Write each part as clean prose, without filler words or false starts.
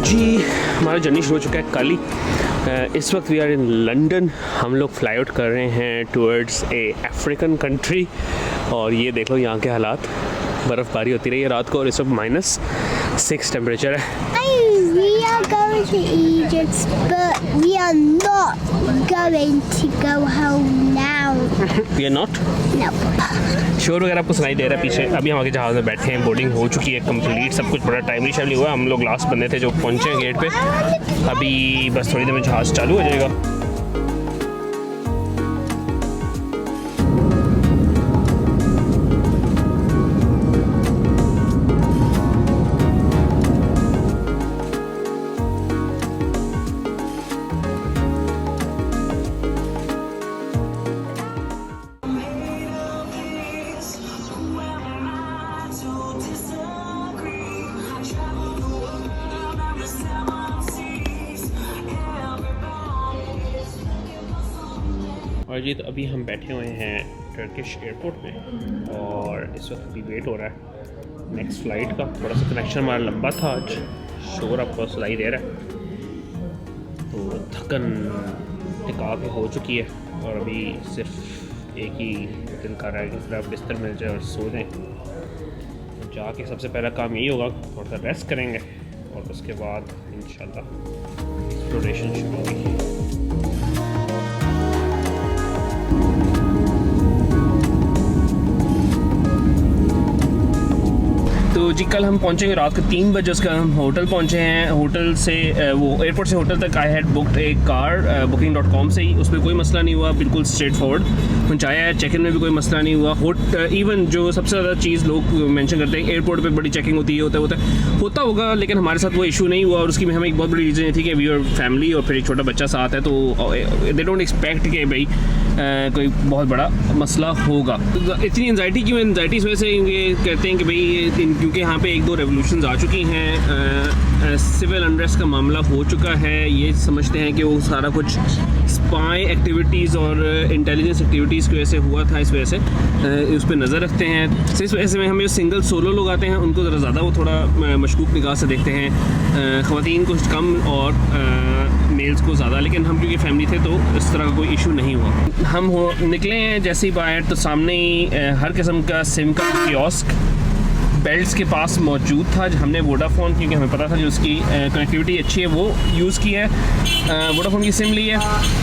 जी हमारा जर्नी शुरू हो चुका है कल ही। इस वक्त वी आर इन लंदन। हम लोग फ्लाई आउट कर रहे हैं टूवर्ड्स ए अफ्रीकन कंट्री। और ये देख लो यहाँ के हालात, बर्फ़बारी होती रही है रात को और इस वक्त -6 टेम्परेचर है। We are going to Egypt, but we are not going to go home now. We are not? Nope. शोर वगैरह आपको सुनाई दे रहा है पीछे। अभी हम आगे जहाज़ में बैठे हैं, बोर्डिंग हो चुकी है कंप्लीट, सब कुछ बड़ा टाइमली शाइमली हुआ। हम लोग लास्ट बंदे थे जो पहुँचे हैं गेट पे। अभी बस थोड़ी देर में जहाज़ चालू हो जाएगा। और जी तो अभी हम बैठे हुए हैं टर्किश एयरपोर्ट में और इस वक्त अभी वेट हो रहा है नेक्स्ट फ़्लाइट का। थोड़ा सा कनेक्शन हमारा लंबा था आज, शोर आपको सुनाई दे रहा है। तो थकन टिका के हो चुकी है और अभी सिर्फ एक ही दिल कर रहा है कि फिर आप बिस्तर मिल जाए और सो जाएँ। तो जाके सबसे पहला काम यही होगा, थोड़ा सा रेस्ट करेंगे और उसके बाद इंशाल्लाह एक्सप्लोरेशन शुरू होगी। तो जी कल हम पहुंचेंगे रात के 3 बजे। उसका हम होटल पहुंचे हैं। होटल से वो एयरपोर्ट से होटल तक आई हैड बुकड एक कार booking.com से ही। उसमें कोई मसला नहीं हुआ, बिल्कुल स्ट्रेट फॉरवर्ड पहुंचाया है। चेक इन में भी कोई मसला नहीं हुआ। इवन जो सबसे ज़्यादा चीज़ लोग मेंशन करते हैं एयरपोर्ट पे बड़ी चेकिंग होती है, होता होगा, लेकिन हमारे साथ वो इशू नहीं हुआ। और उसकी में हमें एक बहुत बड़ी रीज़न ये थी कि वी आर फैमिली और फिर एक छोटा बच्चा साथ है, तो दे डोंट एक्सपेक्ट कि भाई कोई बहुत बड़ा मसला होगा। तो इतनी एंजाइटी क्यों? एंजाइटी इस वजह से ये कहते हैं कि भाई क्योंकि यहाँ पे 1-2 रेवोल्यूशंस आ चुकी हैं, सिविल अनरेस्ट का मामला हो चुका है। ये समझते हैं कि वो सारा कुछ स्पाई एक्टिविटीज़ और इंटेलिजेंस एक्टिविटीज़ की वजह से हुआ था, इस वजह से उस पर नज़र रखते हैं। तो इस वजह से हमें सिंगल सोलो लोग आते हैं उनको ज़रा ज़्यादा वो थोड़ा मशकूक निगाह से देखते हैं, ख़वातीन को कम और मेल्स को ज़्यादा। लेकिन हम क्योंकि फैमिली थे तो इस तरह का कोई इशू नहीं हुआ। हम निकले हैं जैसे ही बाहर तो सामने ही हर किस्म का सिम का कियोस्क बेल्ट्स के पास मौजूद था। हमने वोडाफोन, क्योंकि हमें पता था जो उसकी कनेक्टिविटी अच्छी है, वो यूज़ की है। वोडाफोन की सिम ली है।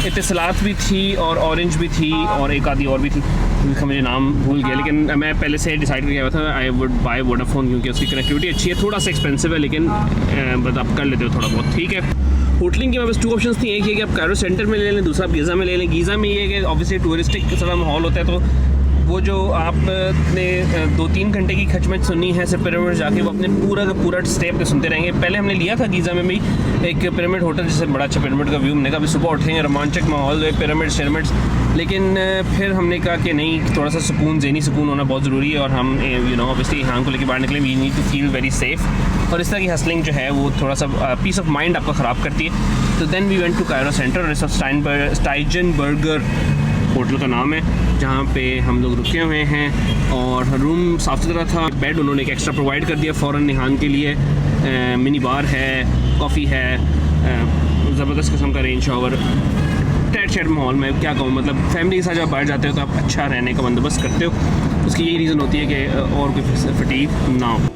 इत्तिसालात भी थी और ऑरेंज भी थी और एक आधी और भी थी, जिसका मुझे नाम भूल गया। लेकिन मैं पहले से डिसाइड करके आया था आई वुड बाय वोडाफोन, क्योंकि उसकी कनेक्टिविटी अच्छी है। थोड़ा सा एक्सपेंसिव है लेकिन बस आप कर लेते हो थोड़ा बहुत, ठीक है। होटलिंग के पास 2 ऑप्शंस थी। एक ये कि आप कायरो सेंटर में ले लें, दूसरा आप गीज़ा में ले लें। गीज़ा में ये है कि ऑब्वियसली टूरिस्टिक सारा माहौल होता है, तो वो जो आपने 2-3 घंटे की खचमच सुननी है सिर्फ पिरामिड जाके, वो अपने पूरा का पूरा स्टे पे सुनते रहेंगे। पहले हमने लिया था गीज़ा में भी एक पिरामिड होटल, जिससे बड़ा अच्छा पिरामिड का व्यू। हमने कहा सुबह उठेंगे रोमांचक माहौल, पिरामिड्स, लेकिन फिर हमने कहा कि नहीं, थोड़ा सा सुकून, ज़हनी सुकून होना बहुत ज़रूरी है। और हम ऑब्वियसली यहाँ को लेकर बाहर निकले, we need to feel very safe. और इस तरह की हसलिंग जो है वो थोड़ा सा पीस ऑफ माइंड आपका ख़राब करती है। तो then we went to Cairo centre, और स्टाइजनबर्गर होटल का नाम है, जहाँ पे हम लोग रुके हुए हैं। और रूम साफ़ सुथरा था। बेड उन्होंने एक एक्स्ट्रा प्रोवाइड कर दिया फ़ौरन नहान के लिए। मिनी बार है, कॉफ़ी है, ज़बरदस्त किस्म का रेन शावर। टैट माहौल में क्या कहूँ, मतलब फैमिली के साथ जब बाहर जाते हो तो आप अच्छा रहने का बंदोबस्त करते हो। उसकी यही रीज़न होती है कि और कोई फटीग ना हो।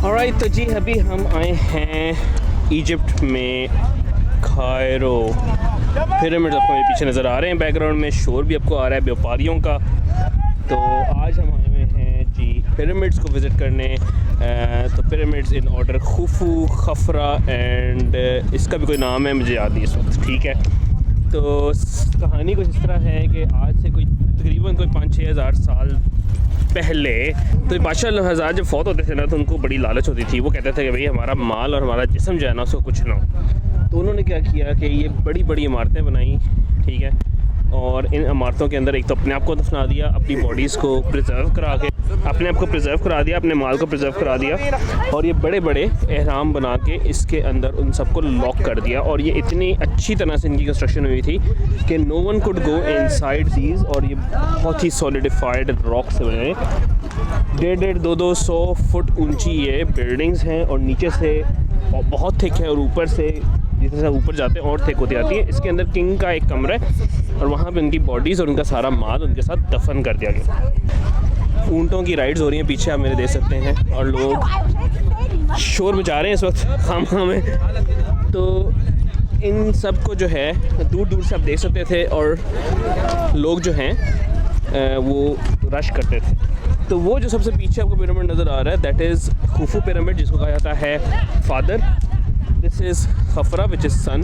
ऑलराइट, तो जी अभी हम आए हैं इजिप्ट में कायरो। पिरामिड्स आपको मेरे पीछे नज़र आ रहे हैं, बैकग्राउंड में शोर भी आपको आ रहा है व्यापारियों का। तो आज हम आए हुए हैं जी पिरामिड्स को विज़िट करने। तो pyramids in order Khufu, Khafre and इसका भी कोई नाम है मुझे याद नहीं इस वक्त, ठीक है। तो कहानी कुछ इस तरह है कि आज से कोई तकरीबन कोई 5-6 हज़ार साल पहले तो बादशाह हज़ार जब फौत होते थे ना, तो उनको बड़ी लालच होती थी। वो कहते थे कि भाई हमारा माल और हमारा जिस्म जो है ना उसको कुछ ना हो। तो उन्होंने क्या किया कि ये बड़ी बड़ी इमारतें बनाई, ठीक है। और इन इमारतों के अंदर एक तो अपने आप को दफना दिया, अपनी बॉडीज़ को प्रिजर्व करा के अपने आप को प्रिजर्व करा दिया, अपने माल को प्रिजर्व करा दिया, और ये बड़े बड़े एहराम बना के इसके अंदर उन सबको लॉक कर दिया। और ये इतनी अच्छी तरह से इनकी कंस्ट्रक्शन हुई थी कि no one could go inside these. और ये बहुत ही सॉलिडिफाइड रॉक से बने, 150-200 फुट ऊंची ये बिल्डिंग्स हैं, और नीचे से बहुत थिक है और ऊपर से जितने से ऊपर जाते हैं और थिक होती जाती है। इसके अंदर किंग का एक कमरा है और वहाँ पे उनकी बॉडीज़ और उनका सारा माल उनके साथ दफन कर दिया गया। ऊँटों की राइड्स हो रही हैं पीछे, आप मेरे देख सकते हैं, और लोग शोर मचा रहे हैं इस वक्त खामा में। तो इन सब को जो है दूर दूर से आप देख सकते थे, और लोग जो हैं वो रश करते थे। तो वो जो सबसे पीछे आपको पिरामिड नज़र आ रहा है, दैट इज़ खुफू पिरामिड, जिसको कहा जाता है father. This is Khafre which is son,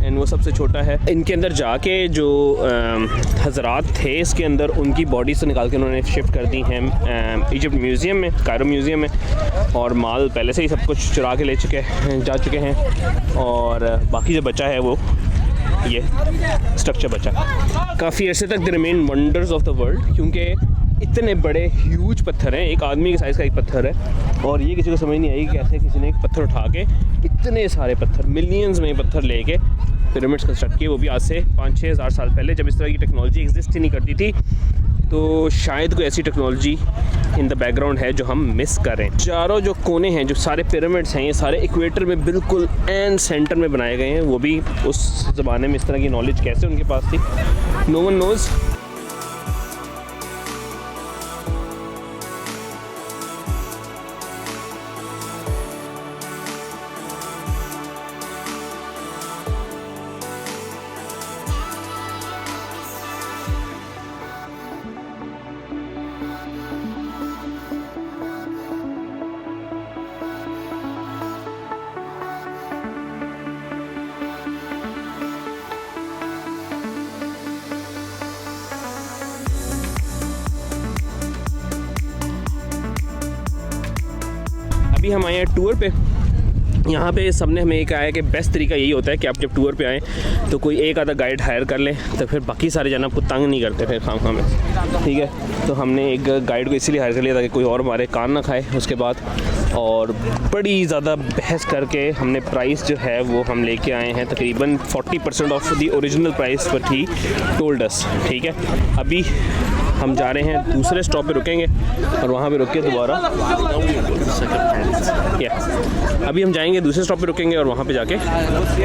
and वो सबसे छोटा है। इनके अंदर जाके जो हज़रात थे इसके अंदर, उनकी बॉडी से निकाल के उन्होंने शिफ्ट कर दी हैं इजिप्ट म्यूज़ियम में, कायरो म्यूज़ियम में। और माल पहले से ही सब कुछ चुरा के जा चुके हैं, और बाकी जो बचा है वो ये स्ट्रक्चर बचा। काफ़ी अर्से तक the remain wonders of the world, क्योंकि इतने बड़े ह्यूज पत्थर हैं, एक आदमी के साइज़ का एक पत्थर है। और ये किसी को समझ नहीं आई कि कैसे किसी ने एक पत्थर उठा के इतने सारे पत्थर, मिलियंस में पत्थर लेके पिरामिड्स कंस्ट्रक्ट किए, वो भी आज से 5-6 हज़ार साल पहले, जब इस तरह की टेक्नोलॉजी एग्जिस्ट ही नहीं करती थी। तो शायद कोई ऐसी टेक्नोलॉजी इन द बैकग्राउंड है जो हम मिस कर रहे हैं। चारों जो कोने हैं, जो सारे पिरामिड्स हैं, ये सारे इक्वेटर में बिल्कुल एंड सेंटर में बनाए गए हैं। वो भी उस ज़माने में इस तरह की नॉलेज कैसे उनके पास थी, नो वन नोज़। अभी हम आए हैं टूर पे। यहाँ पे सबने हमें कहा है कि बेस्ट तरीका यही होता है कि आप जब टूर पे आएँ तो कोई एक आधा गाइड हायर कर लें, तो फिर बाकी सारे जाना आपको तंग नहीं करते फिर खाम में, ठीक है। तो हमने एक गाइड को इसीलिए हायर कर लिया ताकि कोई और हमारे कान ना खाए उसके बाद। और बड़ी ज़्यादा बहस करके हमने प्राइस जो है वो हम लेके आए हैं, तकरीबन 40% ऑफ द ओरिजिनल प्राइस पर ही टोल्ड अस, ठीक है। अभी हम जा रहे हैं दूसरे स्टॉप पे रुकेंगे और वहाँ पे रुक के दोबारा अभी हम जाएंगे दूसरे स्टॉप पे रुकेंगे और वहाँ पे जाके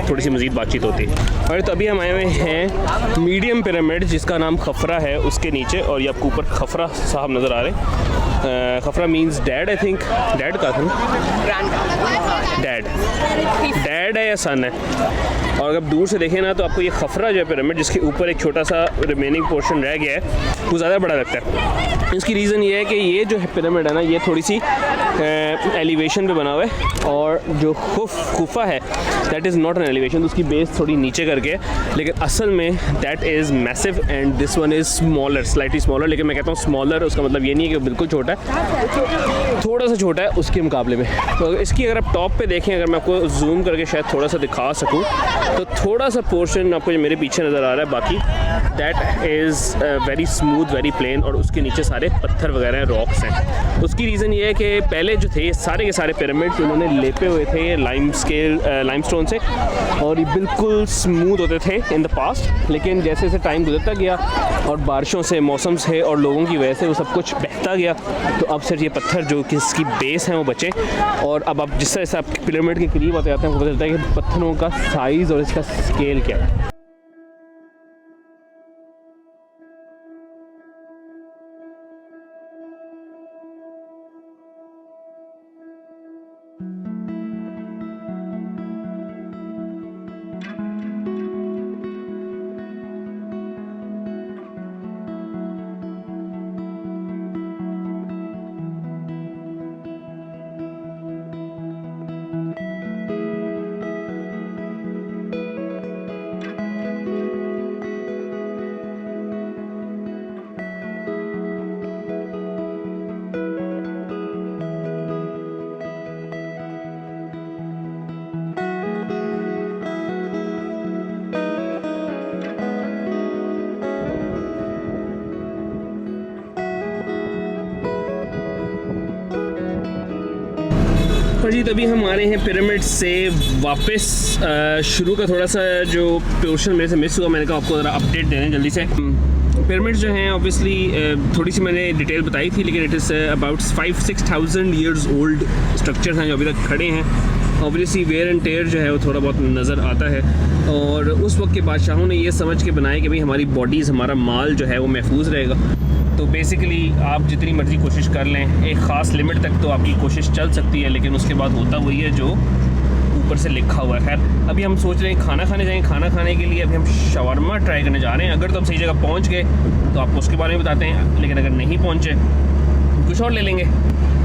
थोड़ी सी मज़ीद बातचीत होती है। और तो अभी हम आए हुए हैं मीडियम पिरामिड जिसका नाम खफरा है, उसके नीचे। और ये आपको ऊपर खफरा साहब नज़र आ रहे हैं। Khafre means dad, I think dad का था, डैड है या सन है। और अगर दूर से देखें ना तो आपको ये खफरा जो है पिरामिड, जिसके ऊपर एक छोटा सा रिमेनिंग पोर्शन रह गया है, वो ज़्यादा बड़ा लगता है। इसकी रीज़न ये है कि ये जो है पिरामिड है ना, ये थोड़ी सी एलिवेशन पे बना हुआ है, और जो खुफा है that is not an elevation, तो उसकी बेस थोड़ी नीचे करके है। लेकिन असल में that is massive and this one is smaller, slightly smaller. लेकिन मैं कहता हूँ स्मॉलर, उसका मतलब ये नहीं है कि बिल्कुल छोटा है, थोड़ा सा छोटा है उसके मुकाबले में। तो इसकी अगर आप टॉप पे देखें, अगर मैं आपको जूम करके शायद थोड़ा सा दिखा सकूँ, तो थोड़ा सा पोर्शन आपको जो मेरे पीछे नज़र आ रहा है, बाकी that is very smooth, very plain, और उसके नीचे सारे पत्थर वगैरह हैं, रॉक्स हैं। उसकी रीज़न ये है कि पहले जो थे सारे के सारे पिरामिड्स उन्होंने लेपे हुए थे लाइमस्टोन से, और ये बिल्कुल स्मूथ होते थे इन द पास्ट। लेकिन जैसे जैसे टाइम गुजरता गया और बारिशों से, मौसम से और लोगों की वजह से वो सब कुछ बहता गया, तो अब सिर्फ ये पत्थर जो कि इसकी बेस हैं वो बचे। और अब आप जिस तरह से आप पिरामिड के करीब आते जाते हैं, पता चलता है कि पत्थरों का साइज़ और इसका स्केल क्या है। और जी तभी हम आ रहे हैं पिरामिड से वापस। शुरू का थोड़ा सा जो पोर्शन मेरे से मिस हुआ, मैंने कहा आपको ज़रा अपडेट देने जल्दी से। पिरामिड जो हैं ऑब्वियसली थोड़ी सी मैंने डिटेल बताई थी, लेकिन it is about 5-6,000 years old structures हैं जो अभी तक खड़े हैं। ऑब्वियसली वेयर एंड टेयर जो है वो थोड़ा बहुत नज़र आता है, और उस वक्त के बादशाहों ने ये समझ के बनाया कि भाई हमारी बॉडीज़, हमारा माल जो है वो महफूज रहेगा। तो बेसिकली आप जितनी मर्ज़ी कोशिश कर लें, एक ख़ास लिमिट तक तो आपकी कोशिश चल सकती है, लेकिन उसके बाद होता वही है जो ऊपर से लिखा हुआ है। खैर अभी हम सोच रहे हैं खाना खाने जाएँ। खाना खाने के लिए अभी हम शवरमा ट्राई करने जा रहे हैं। अगर तो हम सही जगह पहुंच गए तो आपको उसके बारे में बताते हैं, लेकिन अगर नहीं पहुंचे कुछ और ले लेंगे।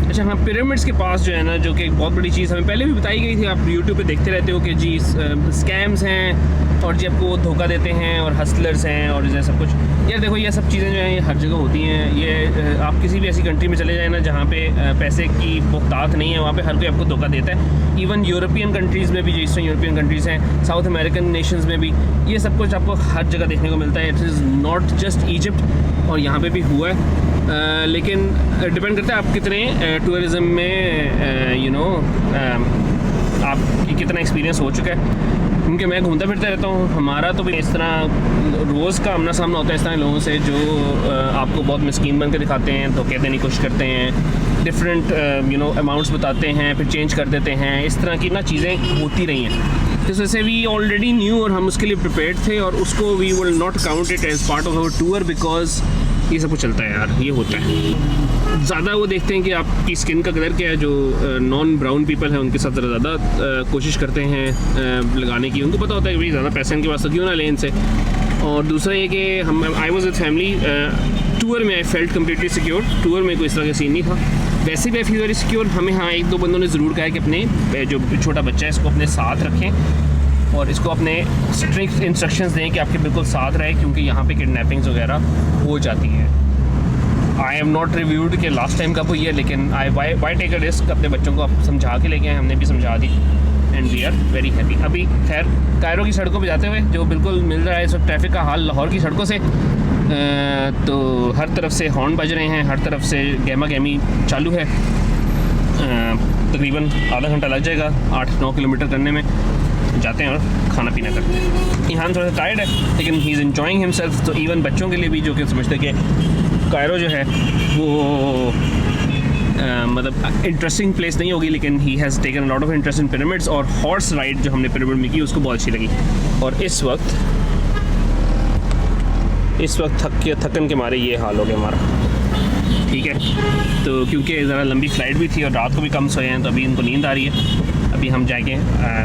अच्छा हाँ, पिरामिड्स के पास जो है ना, जो कि एक बहुत बड़ी चीज़ हमें पहले भी बताई गई थी, आप यूट्यूब पे देखते रहते हो कि जी स्कैम्स हैं और जी आपको धोखा देते हैं और हसलर्स हैं और जैसे सब कुछ। यार देखो ये सब चीज़ें जो हैं ये हर जगह होती हैं। ये आप किसी भी ऐसी कंट्री में चले जाए ना जहाँ पे पैसे की बहुतात नहीं है, वहाँ पे हर कोई आपको धोखा देता है। इवन यूरोपियन कंट्रीज़ में भी, जो ईस्टर्न यूरोपियन कंट्रीज़ हैं, साउथ अमेरिकन नेशंस में भी ये सब कुछ आपको हर जगह देखने को मिलता है। It is not just Egypt, और यहाँ पर भी हुआ है। लेकिन डिपेंड करता है आप कितने टूरिज़म में आपकी कितना एक्सपीरियंस हो चुका है। क्योंकि मैं घूमता फिरता रहता हूँ, हमारा तो भी इस तरह रोज़ का आमना सामना होता है इस तरह लोगों से जो आपको बहुत मिस्कीन बन के दिखाते हैं, धोखे देने की कोशिश करते हैं, डिफरेंट अमाउंट्स बताते हैं, फिर चेंज कर देते हैं। इस तरह की ना चीज़ें होती रही हैं, जिस वजह से वी ऑलरेडी न्यू और हम उसके लिए प्रिपेयर्ड थे, और उसको we will not count it as part of our tour, because ये सब कुछ चलता है यार, ये होता है। ज़्यादा वो देखते हैं कि आपकी स्किन का कलर क्या है। जो नॉन ब्राउन पीपल हैं उनके साथ ज़्यादा कोशिश करते हैं लगाने की। उनको पता होता है कि भाई ज़्यादा पैसा इनके पास तो क्यों ना लें इनसे। और दूसरा ये कि हम I was with family. Tour में I felt completely secure. Tour में कोई इस तरह का सीन नहीं था। वैसे भी आई फील वेरी सिक्योर। हमें हाँ एक दो बंदों ने ज़रूर कहा है कि अपने जो छोटा बच्चा है इसको अपने साथ रखें और इसको अपने स्ट्रिक्ट इंस्ट्रक्शंस दें कि आपके बिल्कुल साथ रहे, क्योंकि यहाँ पे किडनैपिंग्स वगैरह हो जाती है। आई एम नॉट रिव्यूड कि लास्ट टाइम कब हुई है, लेकिन वाई टेक अ रिस्क। अपने बच्चों को आप समझा के लेके आए, हमने भी समझा दी, and we are very happy. अभी खैर कायरो की सड़कों पे जाते हुए जो बिल्कुल मिल रहा है इस वक्त ट्रैफिक का हाल लाहौर की सड़कों से, तो हर तरफ से हॉर्न बज रहे हैं, हर तरफ से गहमा गहमी चालू है। तकरीबन आधा घंटा लग जाएगा 8-9 किलोमीटर करने में। जाते हैं और खाना पीना करते हैं। यहाँ थोड़ा सा टायर्ड है, लेकिन ही इज़ एंजॉइंग हिमसेल्फ। तो इवन बच्चों के लिए भी जो कि समझते हैं कि कायरो जो है वो मतलब इंटरेस्टिंग प्लेस नहीं होगी, लेकिन he has taken lot of interest in pyramids. और हॉर्स राइड जो हमने पिरामिड में की उसको बहुत अच्छी लगी। और इस वक्त थकन के मारे ये हाल हो गया हमारा, ठीक है। तो क्योंकि ज़रा लंबी फ़्लाइट भी थी और रात को भी कम सोए हैं, तो अभी इनको नींद आ रही है। अभी हम जाएंगे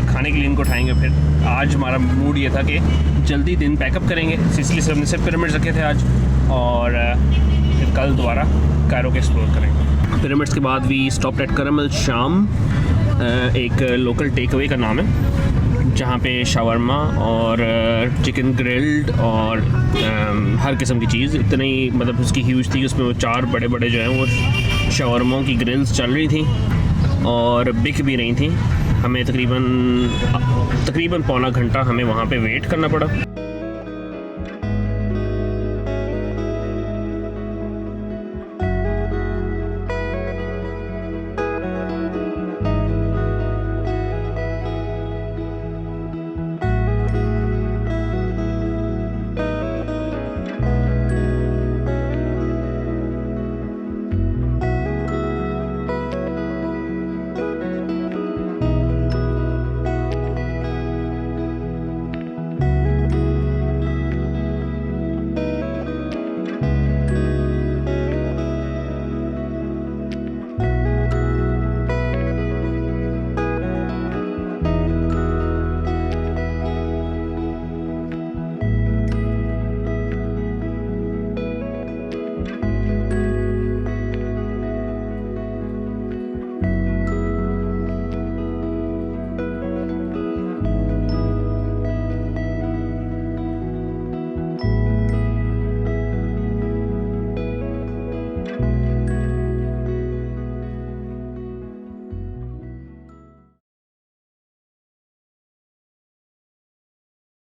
खाने के लिए इनको उठाएंगे। फिर आज हमारा मूड ये था कि जल्दी दिन पैकअप करेंगे, इसलिए से हमने सिर्फ पिरामिड्स रखे थे आज, और फिर कल दोबारा कायरो के एक्सप्लोर करेंगे। पिरामिड्स के बाद वी स्टॉप्ड एट करम अल शाम, एक लोकल टेक अवे का नाम है, जहाँ पे शावरमा और चिकन ग्रिल्ड और हर किस्म की चीज़, इतनी मतलब उसकी ह्यूज थी। उसमें वो 4 बड़े बड़े जो हैं वो शावरमों की ग्रिल्स चल रही थी और बिक भी रही थी। हमें तकरीबन पौना घंटा हमें वहाँ पे वेट करना पड़ा।